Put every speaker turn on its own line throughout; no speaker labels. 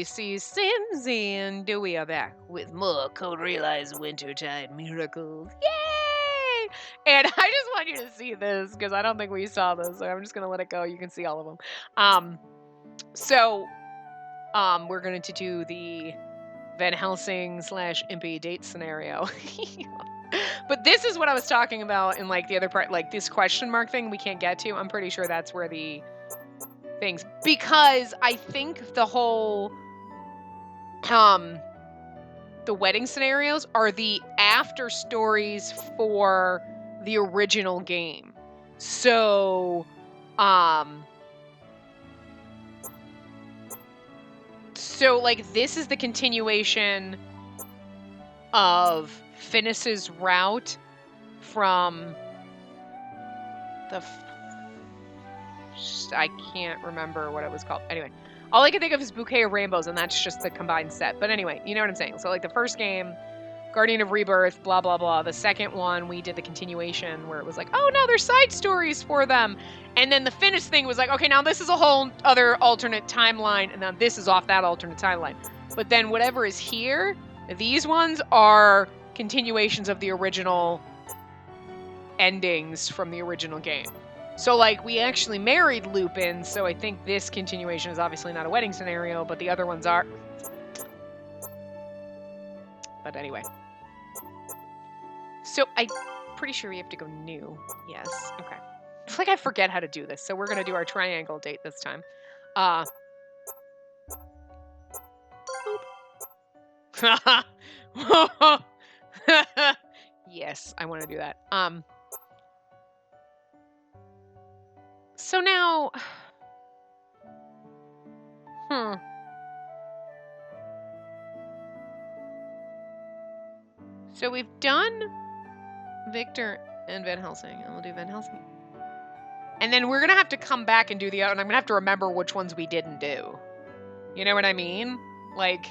Spacey, Simsy, and Dewey are back with more co-realized Wintertide miracles. Yay! And I just want you to see this because I don't think we saw this, so I'm just gonna let it go. You can see all of them. We're going to do the Van Helsing / Impy date scenario. But this is what I was talking about in like the other part, like this question mark thing we can't get to. I'm pretty sure that's where the things, because I think the whole the wedding scenarios are the after stories for the original game. So like this is the continuation of Finis's route from the I can't remember what it was called. Anyway, all I can think of is Bouquet of Rainbows, and that's just the combined set. But anyway, you know what I'm saying. So like the first game, Guardian of Rebirth, blah, blah, blah. The second one, we did the continuation where it was like, oh, no, there's side stories for them. And then the Finis thing was like, okay, now this is a whole other alternate timeline, and now this is off that alternate timeline. But then whatever is here, these ones are continuations of the original endings from the original game. So, like, we actually married Lupin, so I think this continuation is obviously not a wedding scenario, but the other ones are. But anyway. So, I'm pretty sure we have to go new. Yes. Okay. It's like I forget how to do this, so we're going to do our triangle date this time. Yes, I want to do that. So now, So we've done Victor and Van Helsing, and we'll do Van Helsing. And then we're going to have to come back and do the other, and I'm going to have to remember which ones we didn't do. You know what I mean? Like,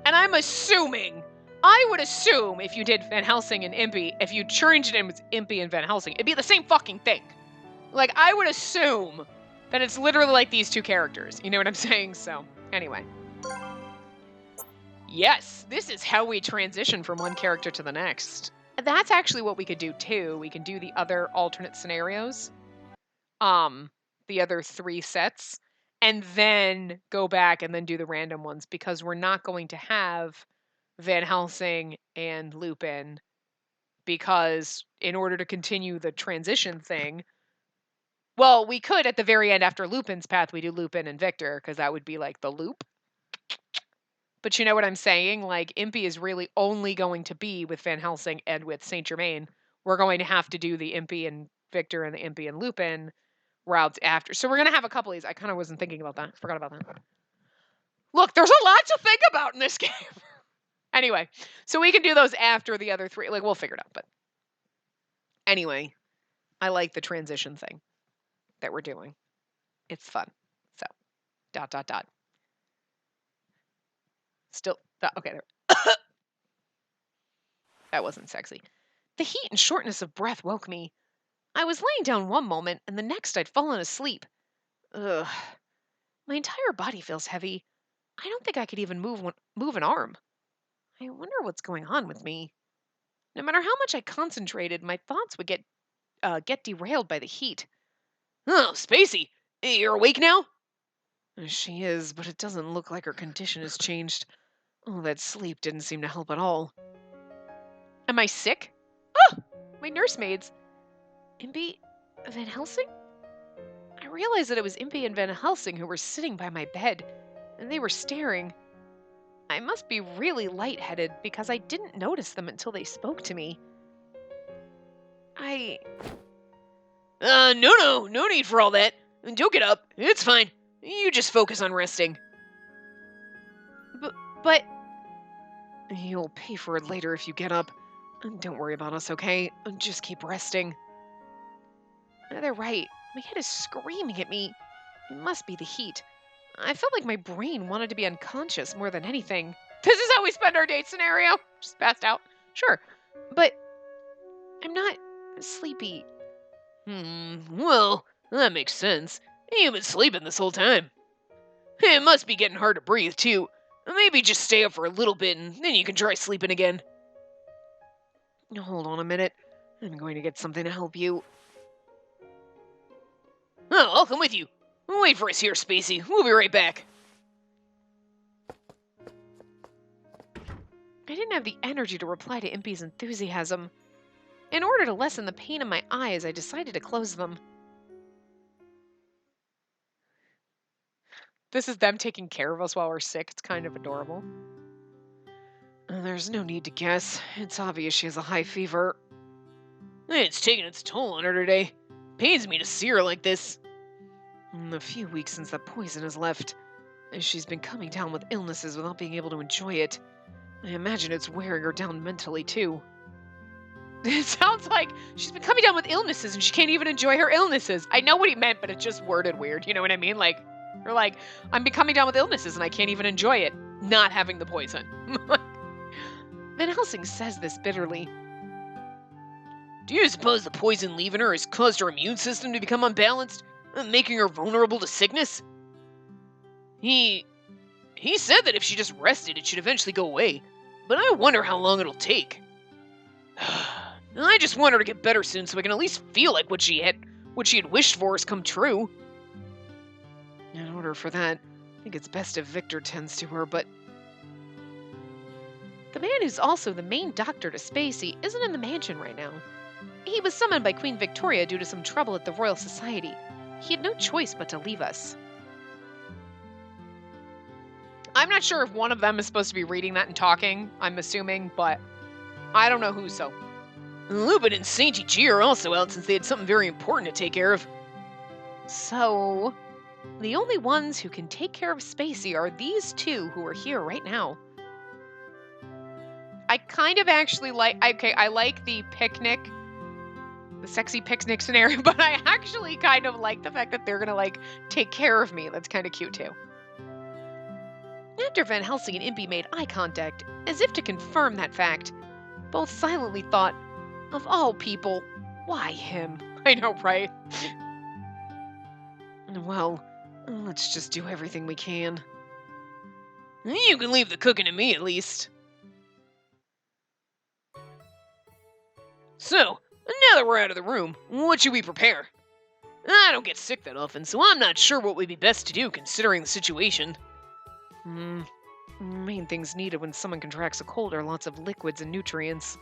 and I'm assuming, I would assume if you did Van Helsing and Impy, if you changed it as Impy and Van Helsing, it'd be the same fucking thing. Like, I would assume that it's literally like these two characters. You know what I'm saying? So, anyway. Yes, this is how we transition from one character to the next. That's actually what we could do, too. We can do the other alternate scenarios. The other 3 sets. And then go back and then do the random ones. Because we're not going to have Van Helsing and Lupin. Because in order to continue the transition thing... Well, we could at the very end after Lupin's path, we do Lupin and Victor, because that would be like the loop. But you know what I'm saying? Like, Impy is really only going to be with Van Helsing and with Saint Germain. We're going to have to do the Impy and Victor and the Impy and Lupin routes after. So we're going to have a couple of these. I kind of wasn't thinking about that. Forgot about that. Look, there's a lot to think about in this game. Anyway, so we can do those after the other 3. Like, we'll figure it out. But anyway, I like the transition thing that we're doing. It's fun. So, ... Still, okay, there. That wasn't sexy. The heat and shortness of breath woke me. I was laying down one moment, and the next I'd fallen asleep. Ugh. My entire body feels heavy. I don't think I could even move an arm. I wonder what's going on with me. No matter how much I concentrated, my thoughts would get derailed by the heat. Oh, Spacey, you're awake now? She is, but it doesn't look like her condition has changed. Oh, that sleep didn't seem to help at all. Am I sick? Oh, my nursemaids. Impy Van Helsing? I realized that it was Impy and Van Helsing who were sitting by my bed, and they were staring. I must be really lightheaded because I didn't notice them until they spoke to me. No need for all that. Don't get up. It's fine. You just focus on resting. But... You'll pay for it later if you get up. Don't worry about us, okay? Just keep resting. They're right. My head is screaming at me. It must be the heat. I felt like my brain wanted to be unconscious more than anything. This is how we spend our date scenario. Just passed out. Sure. But I'm not sleepy. Well, that makes sense. You've been sleeping this whole time. It must be getting hard to breathe, too. Maybe just stay up for a little bit and then you can try sleeping again. Hold on a minute. I'm going to get something to help you. Oh, I'll come with you. Wait for us here, Spacey. We'll be right back. I didn't have the energy to reply to Impy's enthusiasm. In order to lessen the pain in my eyes, I decided to close them. This is them taking care of us while we're sick. It's kind of adorable. There's no need to guess. It's obvious she has a high fever. It's taking its toll on her today. Pains me to see her like this. In the few weeks since the poison has left, she's been coming down with illnesses without being able to enjoy it. I imagine it's wearing her down mentally, too. It sounds like she's been coming down with illnesses and she can't even enjoy her illnesses. I know what he meant, but it's just worded weird. You know what I mean? Or like, I'm becoming down with illnesses and I can't even enjoy it, not having the poison. Van Helsing says this bitterly. Do you suppose the poison leaving her has caused her immune system to become unbalanced, making her vulnerable to sickness? He said that if she just rested, it should eventually go away, but I wonder how long it'll take. I just want her to get better soon so I can at least feel like what she had wished for has come true. In order for that, I think it's best if Victor tends to her, but... The man who's also the main doctor to Spacey isn't in the mansion right now. He was summoned by Queen Victoria due to some trouble at the Royal Society. He had no choice but to leave us. I'm not sure if one of them is supposed to be reading that and talking, I'm assuming, but I don't know who, so. Lupin and Saint G are also out since they had something very important to take care of. So, the only ones who can take care of Spacey are these two who are here right now. I kind of actually like, I like the picnic, the sexy picnic scenario, but I actually kind of like the fact that they're gonna, like, take care of me. That's kind of cute, too. After Van Helsing and Impy made eye contact, as if to confirm that fact, both silently thought, of all people, why him? I know, right? Well, let's just do everything we can. You can leave the cooking to me, at least. So, now that we're out of the room, what should we prepare? I don't get sick that often, so I'm not sure what would be best to do considering the situation. Main things needed when someone contracts a cold are lots of liquids and nutrients.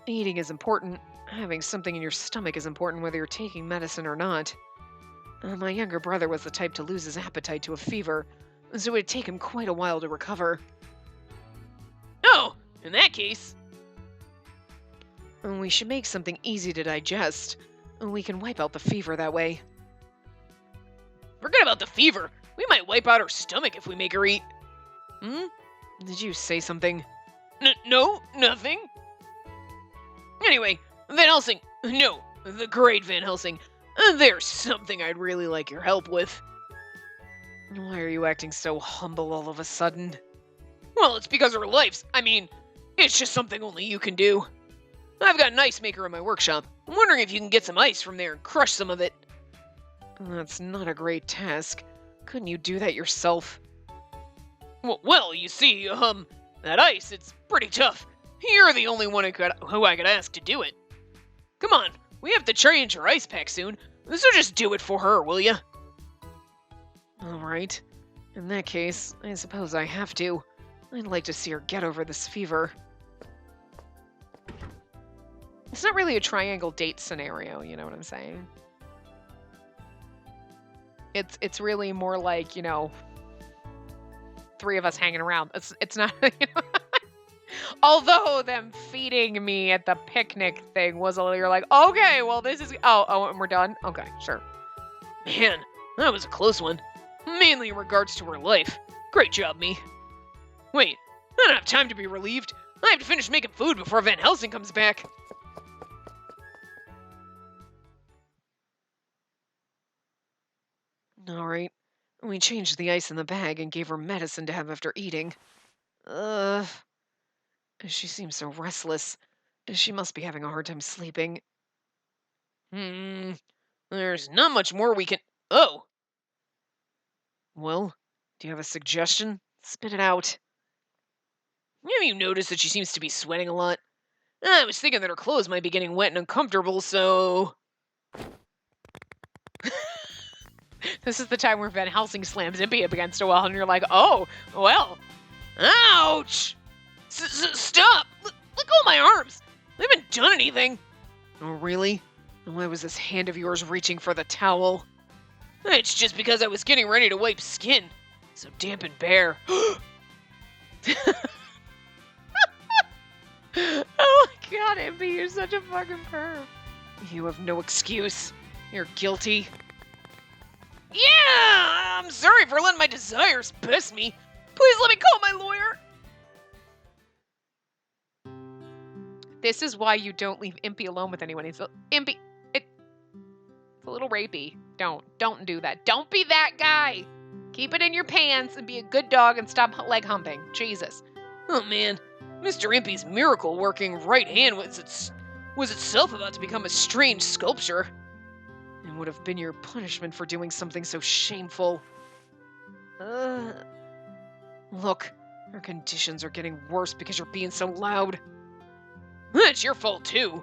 Eating is important. Having something in your stomach is important whether you're taking medicine or not. My younger brother was the type to lose his appetite to a fever, so it would take him quite a while to recover. Oh, in that case... We should make something easy to digest. We can wipe out the fever that way. Forget about the fever. We might wipe out her stomach if we make her eat. Did you say something? No, nothing. Anyway, Van Helsing. No, the great Van Helsing. There's something I'd really like your help with. Why are you acting so humble all of a sudden? Well, it's because of her lives. I mean, it's just something only you can do. I've got an ice maker in my workshop. I'm wondering if you can get some ice from there and crush some of it. That's not a great task. Couldn't you do that yourself? Well, you see, that ice, it's pretty tough. You're the only one who I could ask to do it. Come on, we have to change her ice pack soon, so just do it for her, will ya? Alright. In that case, I suppose I have to. I'd like to see her get over this fever. It's not really a triangle date scenario, you know what I'm saying? It's really more like, you know, three of us hanging around. It's not, you know. Although them feeding me at the picnic thing was a little, you're like, okay, well this is, oh, and we're done? Okay, sure. Man, that was a close one. Mainly in regards to her life. Great job, me. Wait, I don't have time to be relieved. I have to finish making food before Van Helsing comes back. Alright. We changed the ice in the bag and gave her medicine to have after eating. She seems so restless. She must be having a hard time sleeping. There's not much more we can... Oh! Well, Do you have a suggestion? Spit it out. Have you noticed that she seems to be sweating a lot? I was thinking that her clothes might be getting wet and uncomfortable, so... This is the time where Van Helsing slams Impy up against a wall, and you're like, oh, well. Ouch! Stop! Let go of my arms! I haven't done anything. Oh, really? And why was this hand of yours reaching for the towel? It's just because I was getting ready to wipe skin. So damp and bare. Oh my god, Impy, you're such a fucking perv. You have no excuse. You're guilty. Yeah! I'm sorry for letting my desires piss me. Please let me call my lawyer. This is why you don't leave Impy alone with anyone. Impy, it's a little rapey. Don't do that. Don't be that guy. Keep it in your pants and be a good dog and stop leg humping. Jesus. Oh man, Mr. Impy's miracle working right hand was itself about to become a strange sculpture. It would have been your punishment for doing something so shameful. Look, our conditions are getting worse because you're being so loud. That's your fault too.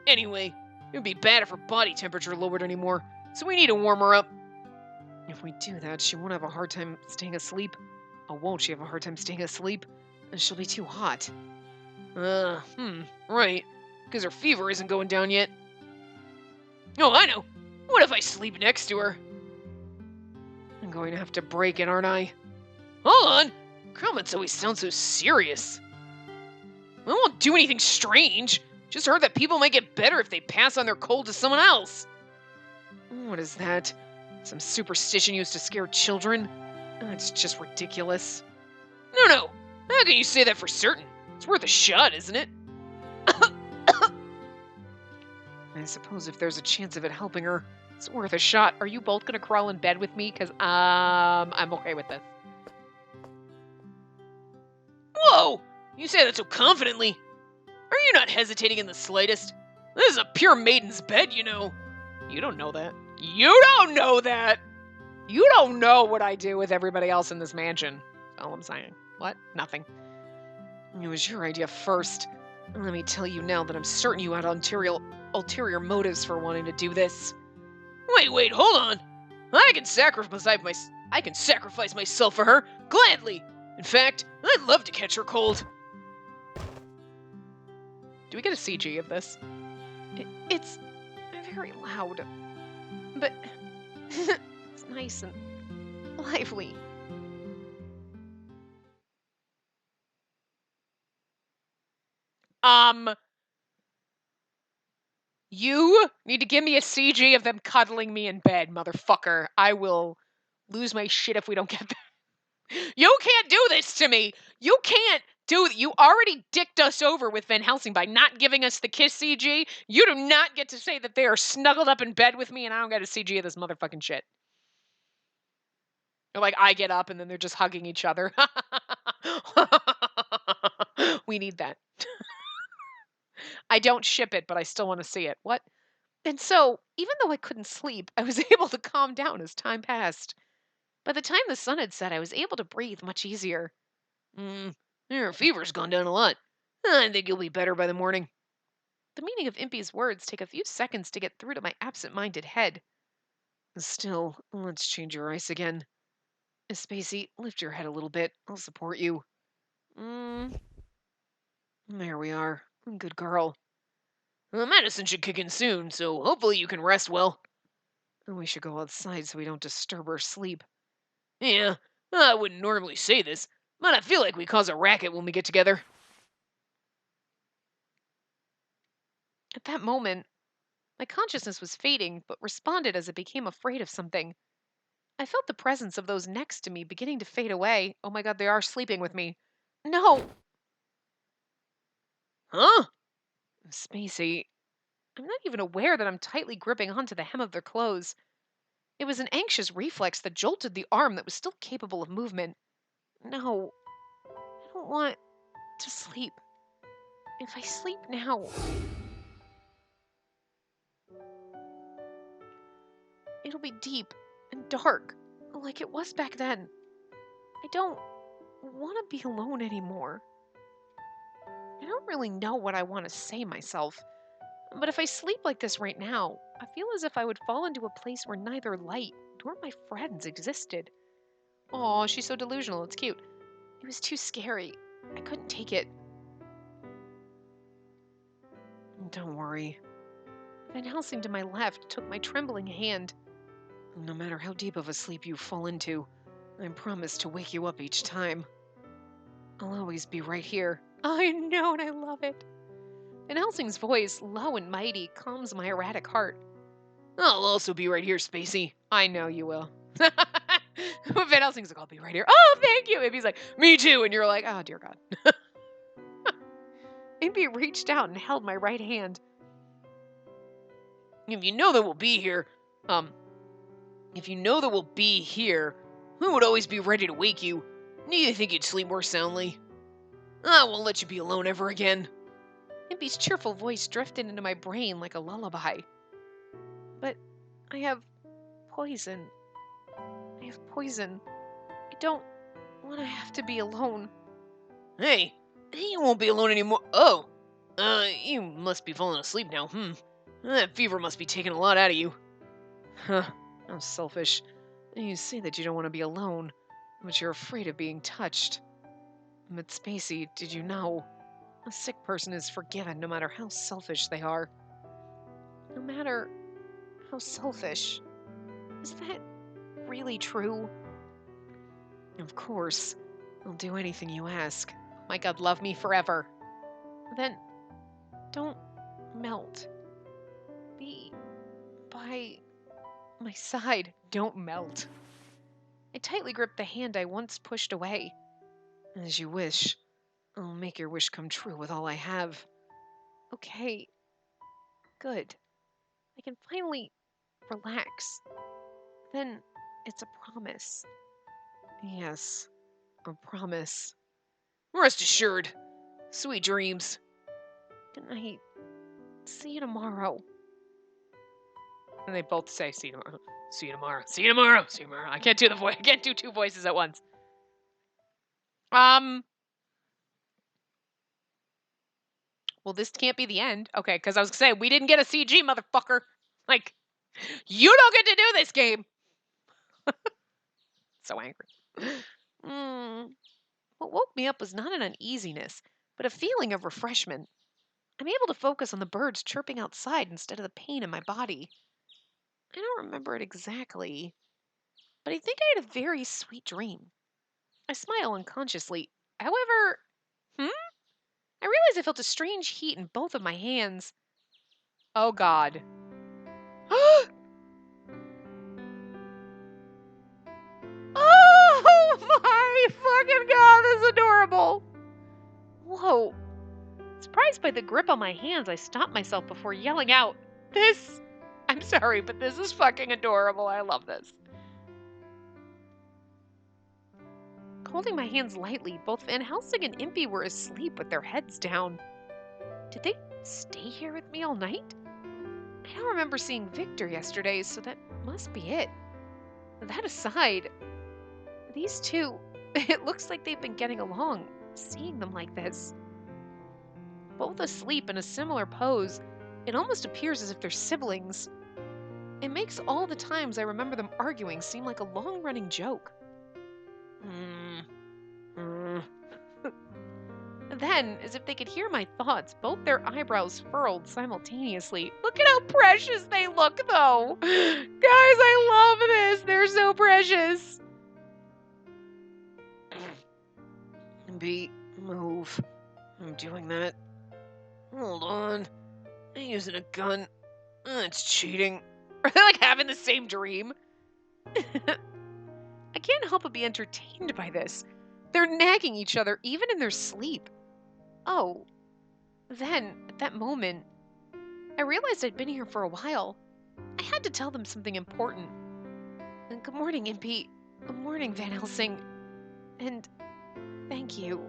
Anyway, it would be bad if her body temperature lowered anymore, so we need to warm her up. If we do that, she won't have a hard time staying asleep. Oh, won't she have a hard time staying asleep? And she'll be too hot. Right. Because her fever isn't going down yet. Oh, I know. What if I sleep next to her? I'm going to have to break it, aren't I? Hold on. Comments always sound so serious. I won't do anything strange. Just heard that people might get better if they pass on their cold to someone else. What is that? Some superstition used to scare children? It's just ridiculous. No. How can you say that for certain? It's worth a shot, isn't it? I suppose if there's a chance of it helping her, it's worth a shot. Are you both gonna crawl in bed with me? Because, I'm okay with this. Whoa! You say that so confidently. Are you not hesitating in the slightest? This is a pure maiden's bed, you know. You don't know that. You don't know that! You don't know what I do with everybody else in this mansion. That's all I'm saying. What? Nothing. It was your idea first. Let me tell you now that I'm certain you had ulterior motives for wanting to do this. Wait, hold on. I can sacrifice myself for her, gladly. In fact, I'd love to catch her cold. Do we get a CG of this? It's very loud, but it's nice and lively. You need to give me a CG of them cuddling me in bed, motherfucker. I will lose my shit if we don't get that. You can't do this to me. You can't do it. You already dicked us over with Van Helsing by not giving us the kiss CG. You do not get to say that they are snuggled up in bed with me and I don't get a CG of this motherfucking shit. Or like I get up and then they're just hugging each other. We need that. I don't ship it, but I still want to see it. What? And so, even though I couldn't sleep, I was able to calm down as time passed. By the time the sun had set, I was able to breathe much easier. Your fever's gone down a lot. I think you'll be better by the morning. The meaning of Impy's words take a few seconds to get through to my absent-minded head. Still, let's change your ice again. Spacey, lift your head a little bit. I'll support you. There we are. Good girl. The medicine should kick in soon, so hopefully you can rest well. We should go outside so we don't disturb her sleep. Yeah, I wouldn't normally say this, but I feel like we cause a racket when we get together. At that moment, my consciousness was fading, but responded as I became afraid of something. I felt the presence of those next to me beginning to fade away. Oh my god, they are sleeping with me. No! Huh? Spacey, I'm not even aware that I'm tightly gripping onto the hem of their clothes. It was an anxious reflex that jolted the arm that was still capable of movement. No, I don't want to sleep. If I sleep now, it'll be deep and dark, like it was back then. I don't want to be alone anymore. I don't really know what I want to say myself, but if I sleep like this right now, I feel as if I would fall into a place where neither light nor my friends existed. Oh, she's so delusional. It's cute. It was too scary. I couldn't take it. Don't worry. Van Helsing to my left took my trembling hand. No matter how deep of a sleep you fall into, I promise to wake you up each time. I'll always be right here. I know, and I love it. Van Helsing's voice, low and mighty, calms my erratic heart. I'll also be right here, Spacey. I know you will. Van Helsing's like, I'll be right here. Oh, thank you. Impy's like, me too. And you're like, oh, dear God. Impy reached out and held my right hand. If you know that we'll be here, who would always be ready to wake you? Do you think you'd sleep more soundly? I won't let you be alone ever again. Impy's cheerful voice drifted into my brain like a lullaby. But I have poison. I don't want to have to be alone. Hey, you won't be alone anymore. Oh, you must be falling asleep now. That fever must be taking a lot out of you. Huh, how selfish. You say that you don't want to be alone, but you're afraid of being touched. But Spacey, did you know? A sick person is forgiven no matter how selfish they are. No matter how selfish. Is that really true? Of course. I'll do anything you ask. My God, love me forever. Then, don't melt. Be by my side. Don't melt. I tightly gripped the hand I once pushed away. As you wish. I'll make your wish come true with all I have. Okay. Good. I can finally relax. Then it's a promise. Yes, a promise. Rest assured. Sweet dreams. Good night. See you tomorrow. And they both say, see you tomorrow. See you tomorrow. See you tomorrow. See you tomorrow. I can't do the voice. I can't do two voices at once. Well, this can't be the end. Okay, because I was going to say, we didn't get a CG, motherfucker. Like, you don't get to do this game. So angry. What woke me up was not an uneasiness, but a feeling of refreshment. I'm able to focus on the birds chirping outside instead of the pain in my body. I don't remember it exactly, but I think I had a very sweet dream. I smile unconsciously. However, I realized I felt a strange heat in both of my hands. Oh God. Oh my fucking God, this is adorable. Whoa. Surprised by the grip on my hands, I stopped myself before yelling out, I'm sorry, but this is fucking adorable. I love this. Holding my hands lightly, both Van Helsing and Impy were asleep with their heads down. Did they stay here with me all night? I don't remember seeing Victor yesterday, so that must be it. That aside, these two, it looks like they've been getting along, seeing them like this. Both asleep in a similar pose, it almost appears as if they're siblings. It makes all the times I remember them arguing seem like a long-running joke. Then, as if they could hear my thoughts, both their eyebrows furled simultaneously. Look at how precious they look, though! Guys, I love this! They're so precious! Move. I'm doing that. Hold on. I'm using a gun. It's cheating. Are they like having the same dream? I can't help but be entertained by this. They're nagging each other even in their sleep. Oh. Then, at that moment, I realized I'd been here for a while. I had to tell them something important. Good morning, Impy. Good morning, Van Helsing. And thank you.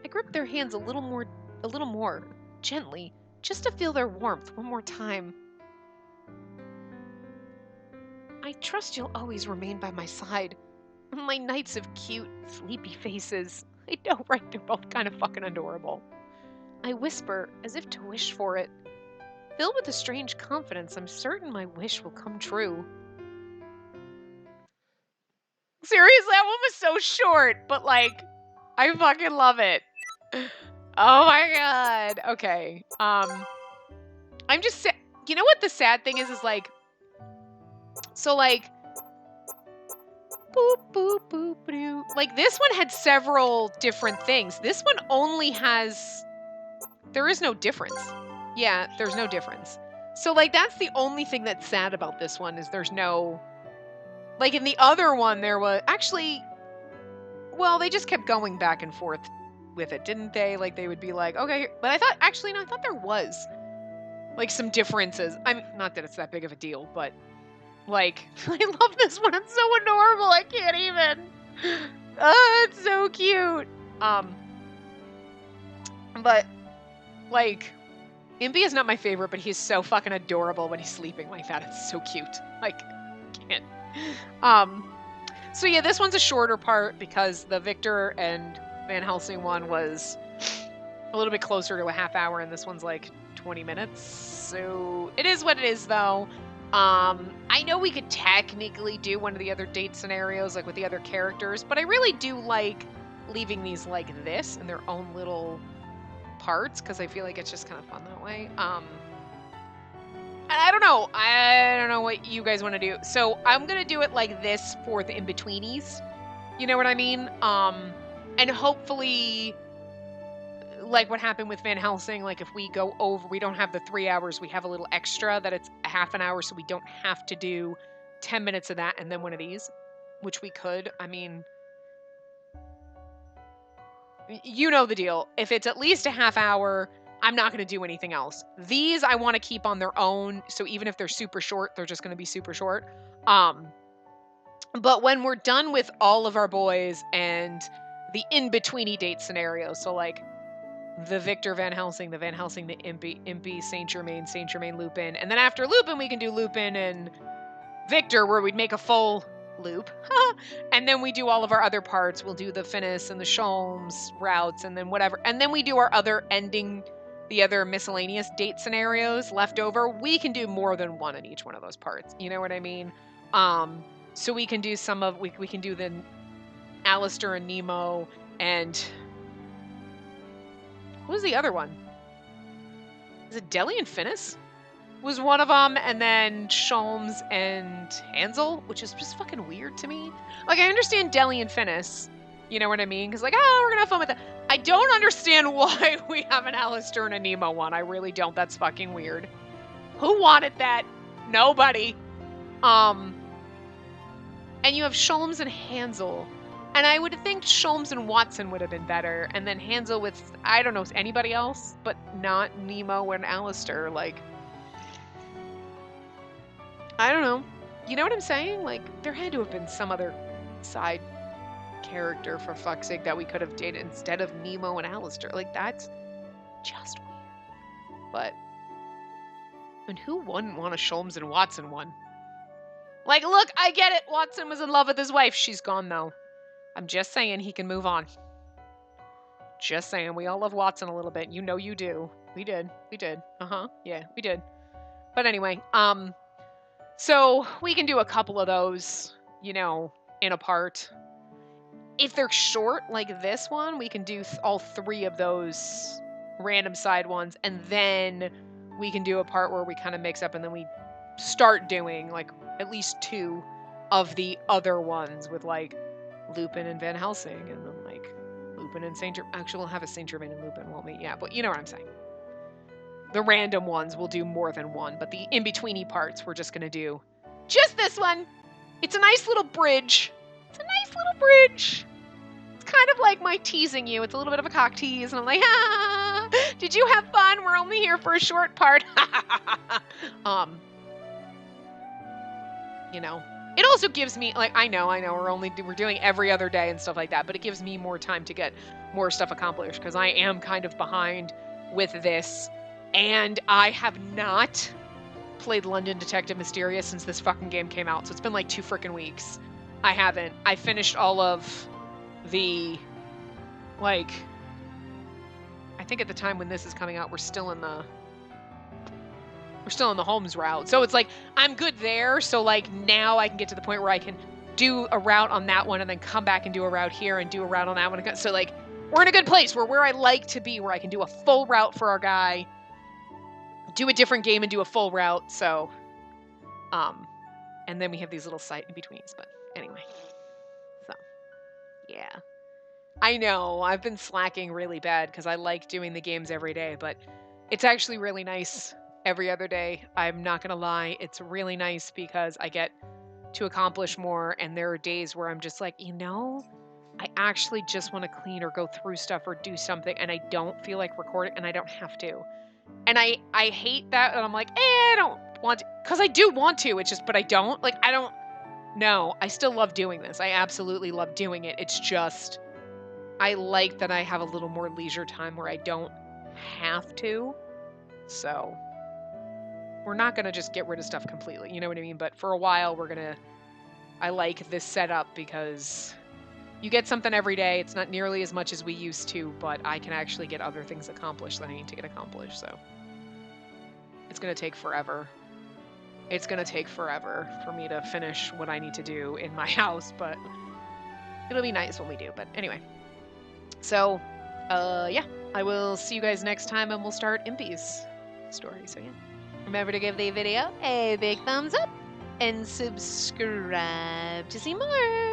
I gripped their hands a little more, gently, just to feel their warmth one more time. I trust you'll always remain by my side. My nights of cute, sleepy faces. I know, right? They're both kind of fucking adorable. I whisper, as if to wish for it. Filled with a strange confidence, I'm certain my wish will come true. Seriously, that one was so short, but like, I fucking love it. Oh my god. Okay. I'm just you know what the sad thing is like, so like, boop boop boop boop. Like this one had several different things. This one only has. There is no difference. Yeah, there's no difference. So like that's the only thing that's sad about this one is there's no. Like in the other one, there was actually. Well, they just kept going back and forth with it, didn't they? Like they would be like, okay, but I thought actually no, I thought there was like some differences. I'm not that it's that big of a deal, but like I love this one. It's so adorable. I can't even. Oh, it's so cute. But like Impy is not my favorite, but he's so fucking adorable when he's sleeping like that. It's so cute. Like can't. So yeah, this one's a shorter part because the Victor and Van Helsing one was a little bit closer to a half hour, and this one's like 20 minutes. So it is what it is, though. I know we could technically do one of the other date scenarios, like with the other characters, but I really do like leaving these like this in their own little parts because I feel like it's just kind of fun that way. I don't know. I don't know what you guys want to do. So I'm going to do it like this for the in-betweenies. You know what I mean? And hopefully, like what happened with Van Helsing, like if we go over, we don't have the 3 hours, we have a little extra that it's a half an hour, so we don't have to do 10 minutes of that and then one of these, which we could. I mean, you know the deal. If it's at least a half hour, I'm not going to do anything else. These I want to keep on their own, so even if they're super short, they're just going to be super short. But when we're done with all of our boys and the in-betweeny date scenarios, so like the Victor Van Helsing, the Impy, Saint Germain, Lupin, and then after Lupin, we can do Lupin and Victor, where we'd make a full loop, and then we do all of our other parts. We'll do the Finis and the Sholmes routes, and then whatever, and then we do our other ending, the other miscellaneous date scenarios left over. We can do more than one in each one of those parts. You know what I mean? So we can do some of we can do the Alistair and Nemo and what was the other one? Is it Deli and Finis? Was one of them, and then Sholmes and Hansel, which is just fucking weird to me. Like, I understand Deli and Finis, you know what I mean? Because, like, oh, we're gonna have fun with that. I don't understand why we have an Alistair and a Nemo one. I really don't. That's fucking weird. Who wanted that? Nobody. And you have Sholmes and Hansel. And I would think Sholmes and Watson would have been better. And then Hansel with, I don't know, anybody else, but not Nemo and Alistair. Like, I don't know. You know what I'm saying? Like, there had to have been some other side character, for fuck's sake, that we could have dated instead of Nemo and Alistair. Like, that's just weird. But, and who wouldn't want a Sholmes and Watson one? Like, look, I get it. Watson was in love with his wife. She's gone, though. I'm just saying he can move on. Just saying. We all love Watson a little bit. You know you do. We did. We did. Uh-huh. Yeah, we did. But anyway, so we can do a couple of those, you know, in a part. If they're short, like this one, we can do all three of those random side ones, and then we can do a part where we kind of mix up, and then we start doing, like, at least two of the other ones with, like, Lupin and Van Helsing, and then, like, Lupin and Saint Germain. Actually, we'll have a Saint Germain and Lupin, won't we? Yeah, but you know what I'm saying. The random ones will do more than one, but the in-betweeny parts, we're just going to do just this one. It's a nice little bridge. It's a nice little bridge. It's kind of like my teasing you. It's a little bit of a cock tease, and I'm like, ah, did you have fun? We're only here for a short part. You know, it also gives me, like, I know, we're doing every other day and stuff like that, but it gives me more time to get more stuff accomplished, because I am kind of behind with this, and I have not played London Detective Mysterious since this fucking game came out, so it's been like 2 freaking weeks. I haven't. I finished all of the, like, I think at the time when this is coming out, we're still in the Holmes route. So it's like, I'm good there, so like now I can get to the point where I can do a route on that one and then come back and do a route here and do a route on that one. So like, we're in a good place where I like to be, where I can do a full route for our guy, do a different game and do a full route. So, and then we have these little side in-betweens, but anyway. So, yeah. I know, I've been slacking really bad because I like doing the games every day, but it's actually really nice every other day. I'm not gonna lie, it's really nice because I get to accomplish more, and there are days where I'm just like, I actually just want to clean or go through stuff or do something, and I don't feel like recording, and I don't have to. And I hate that, and I'm like, I don't want to, because I do want to, it's just, but I don't. Like, I don't, no, I still love doing this. I absolutely love doing it. It's just, I like that I have a little more leisure time where I don't have to. So, we're not going to just get rid of stuff completely, you know what I mean? But for a while, I like this setup because you get something every day. It's not nearly as much as we used to, but I can actually get other things accomplished that I need to get accomplished, so. It's going to take forever. It's going to take forever for me to finish what I need to do in my house, but it'll be nice when we do. But anyway. So, yeah. I will see you guys next time, and we'll start Impy's story. So, yeah. Remember to give the video a big thumbs up and subscribe to see more.